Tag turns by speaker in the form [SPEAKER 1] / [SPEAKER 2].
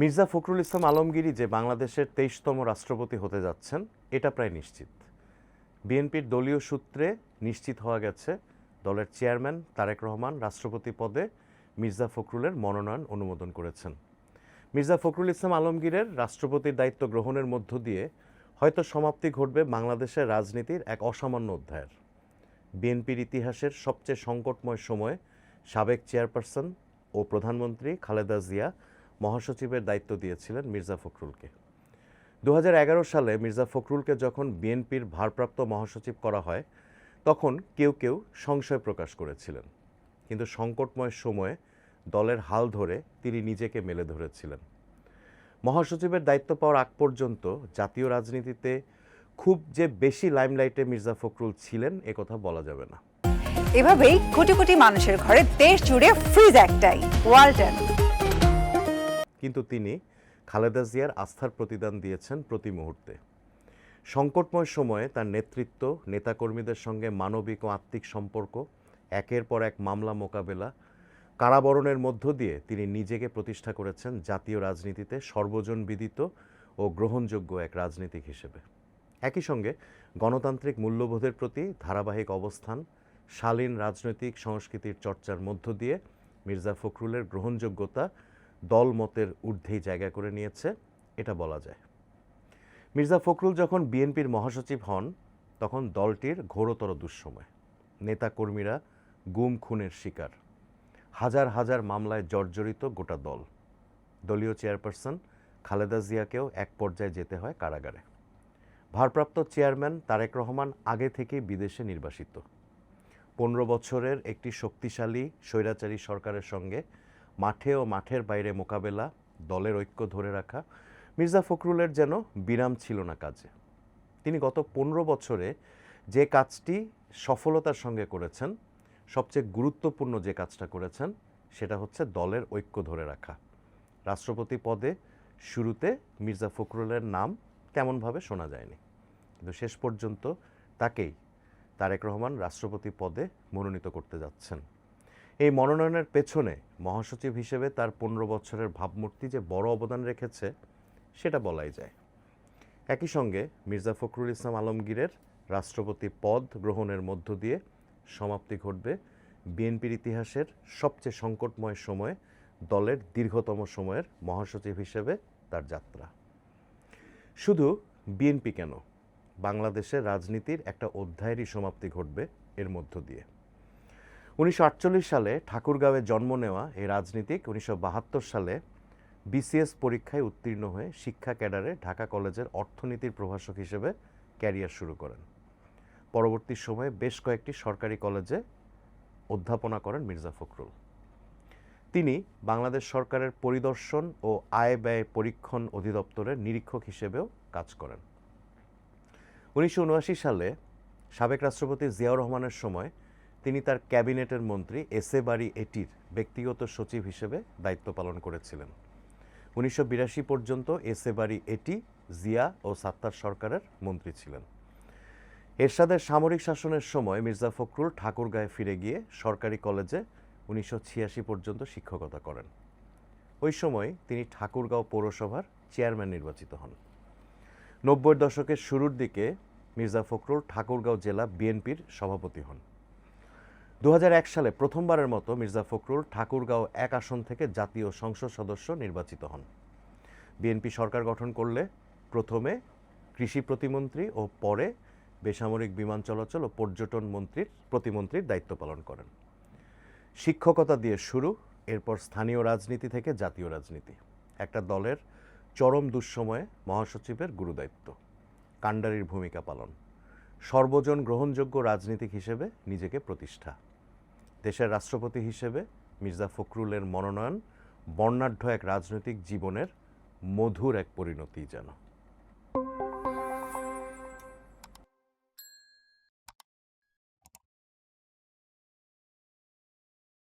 [SPEAKER 1] মির্জা ফখরুল ইসলাম আলমগীরই যে বাংলাদেশের ২৩তম রাষ্ট্রপতি হতে যাচ্ছেন এটা প্রায় নিশ্চিত। বিএনপির দলীয় সূত্রে নিশ্চিত হওয়া গেছে দলের চেয়ারম্যান তারেক রহমান রাষ্ট্রপতি পদে মির্জা ফখরুলের মনোনয়ন অনুমোদন করেছেন। মির্জা ফখরুল ইসলাম আলমগীরের রাষ্ট্রপতির দায়িত্ব গ্রহণের মধ্য দিয়ে হয়তো সমাপ্তি ঘটবে বাংলাদেশের রাজনীতির এক অসামান্য অধ্যায়ের। বিএনপির ইতিহাসের সবচেয়ে সংকটময় সময়ে সাবেক চেয়ারপারসন ও প্রধানমন্ত্রী খালেদা জিয়া মহাসচিবের দায়িত্ব দিয়েছিলেন মির্জা ফখরুলকে। ২০১১ সালে মির্জা ফখরুলকে যখন বিএনপির ভারপ্রাপ্ত মহাসচিব করা হয় তখন কেউ কেউ সংশয় প্রকাশ করেছিলেন, কিন্তু সংকটময় সময়ে দলের হাল ধরে তিনি নিজেকে মেলে ধরেছিলেন। মহাসচিবের দায়িত্ব পাওয়ার আগ পর্যন্ত জাতীয় রাজনীতিতে খুব যে বেশি লাইমলাইটে মির্জা ফখরুল ছিলেন একথা বলা যাবে না।
[SPEAKER 2] এভাবেই কোটি কোটি মানুষের ঘরে দেশ জুড়ে ফ্রিজ একটাই, ওয়ালটন।
[SPEAKER 1] কিন্তু তিনি খালেদা জিয়ার আস্থার প্রতিদান দিয়েছেন প্রতি মুহূর্তে। সংকটময় সময়ে তার নেতৃত্ব, নেতাকর্মীদের সঙ্গে মানবিক ও আত্মিক সম্পর্ক, একের পর এক মামলা মোকাবেলা, কারাবরণের মধ্য দিয়ে তিনি নিজেকে প্রতিষ্ঠা করেছেন জাতীয় রাজনীতিতে সর্বজন বিদিত ও গ্রহণযোগ্য এক রাজনীতিক হিসেবে। একই সঙ্গে গণতান্ত্রিক মূল্যবোধের প্রতি ধারাবাহিক অবস্থান, শালীন রাজনৈতিক সংস্কৃতির চর্চার মধ্য দিয়ে মির্জা ফখরুলের গ্রহণযোগ্যতা দলমতের ঊর্ধ্বেই জায়গা করে নিয়েছে, এটা বলা যায়। মির্জা ফখরুল যখন বিএনপির মহাসচিব হন তখন দলটির ঘোরতর দুঃসময়। নেতাকর্মীরা গুম খুনের শিকার, হাজার হাজার মামলায় জর্জরিত গোটা দল। দলীয় চেয়ারপারসন খালেদা জিয়াকেও এক পর্যায়ে যেতে হয় কারাগারে। ভারপ্রাপ্ত চেয়ারম্যান তারেক রহমান আগে থেকেই বিদেশে নির্বাসিত। ১৫ বছরের একটি শক্তিশালী স্বৈরাচারী সরকারের সঙ্গে মাঠে ও মাঠের বাইরে মোকাবেলা, দলের ঐক্য ধরে রাখা মির্জা ফখরুলের যেন বিরাম ছিল না কাজে। তিনি গত ১৫ বছরে যে কাজটি সফলতার সঙ্গে করেছেন, সবচেয়ে গুরুত্বপূর্ণ যে কাজটা করেছেন সেটা হচ্ছে দলের ঐক্য ধরে রাখা। রাষ্ট্রপতি পদে শুরুতে মির্জা ফখরুলের নাম তেমনভাবে শোনা যায়নি, কিন্তু শেষ পর্যন্ত তাকেই তারেক রহমান রাষ্ট্রপতি পদে মনোনীত করতে যাচ্ছেন। এই মনোনয়নের পেছনে মহাসচিব হিসেবে তার ১৫ বছরের ভাবমূর্তি যে বড় অবদান রেখেছে সেটা বলাই যায়। একই সঙ্গে মির্জা ফখরুল ইসলাম আলমগীরের রাষ্ট্রপতি পদ গ্রহণের মধ্য দিয়ে সমাপ্তি ঘটবে বিএনপির ইতিহাসের সবচেয়ে সংকটময় সময়ে দলের দীর্ঘতম সময়ের মহাসচিব হিসেবে তার যাত্রা। শুধু বিএনপি কেন, বাংলাদেশের রাজনীতির একটা অধ্যায়েরই সমাপ্তি ঘটবে এর মধ্য দিয়ে। ১৯৪৮ সালে ঠাকুরগাঁওয়ে জন্ম নেওয়া এই রাজনীতিক ১৯৭২ সালে বিসিএস পরীক্ষায় উত্তীর্ণ হয়ে শিক্ষা ক্যাডারে ঢাকা কলেজের অর্থনীতির প্রভাষক হিসেবে ক্যারিয়ার শুরু করেন। পরবর্তী সময়ে বেশ কয়েকটি সরকারি কলেজে অধ্যাপনা করেন মির্জা ফখরুল। তিনি বাংলাদেশ সরকারের পরিদর্শন ও আয় ব্যয় পরীক্ষণ অধিদপ্তরের নিরীক্ষক হিসেবেও কাজ করেন। ১৯৭৯ সালে সাবেক রাষ্ট্রপতি জিয়াউর রহমানের সময় তিনি তার ক্যাবিনেটের মন্ত্রী এস এ বারী এটির ব্যক্তিগত সচিব হিসেবে দায়িত্ব পালন করেছিলেন। ১৯৮২ পর্যন্ত এস এ বারী এটি জিয়া ও সাত্তার সরকারের মন্ত্রী ছিলেন। এরশাদের সামরিক শাসনের সময় মির্জা ফখরুল ঠাকুরগাঁয়ে ফিরে গিয়ে সরকারি কলেজে ১৯৮৬ পর্যন্ত শিক্ষকতা করেন। ওই সময় তিনি ঠাকুরগাঁও পৌরসভার চেয়ারম্যান নির্বাচিত হন। ৯০ দশকের শুরুর দিকে মির্জা ফখরুল ঠাকুরগাঁও জেলা বিএনপির সভাপতি হন। ২০০১ সালে প্রথমবারের মতো মির্জা ফখরুল ঠাকুরগাঁও ১ আসন থেকে জাতীয় সংসদ সদস্য নির্বাচিত হন। বিএনপি সরকার গঠন করলে প্রথমে কৃষি প্রতিমন্ত্রী ও পরে বেসামরিক বিমান চলাচল ও পর্যটন প্রতিমন্ত্রীর দায়িত্ব পালন করেন। শিক্ষকতা দিয়ে শুরু, এরপর স্থানীয় রাজনীতি থেকে জাতীয় রাজনীতি, একটা দলের চরম দুঃসময়ে মহাসচিবের গুরুদায়িত্ব, কাণ্ডারির ভূমিকা পালন, সর্বজন গ্রহণযোগ্য রাজনীতিক হিসেবে নিজেকে প্রতিষ্ঠা। দেশের রাষ্ট্রপতি হিসেবে মির্জা ফখরুলের মনোনয়ন বর্ণাঢ্য এক রাজনৈতিক জীবনের মধুর এক পরিণতি যেন।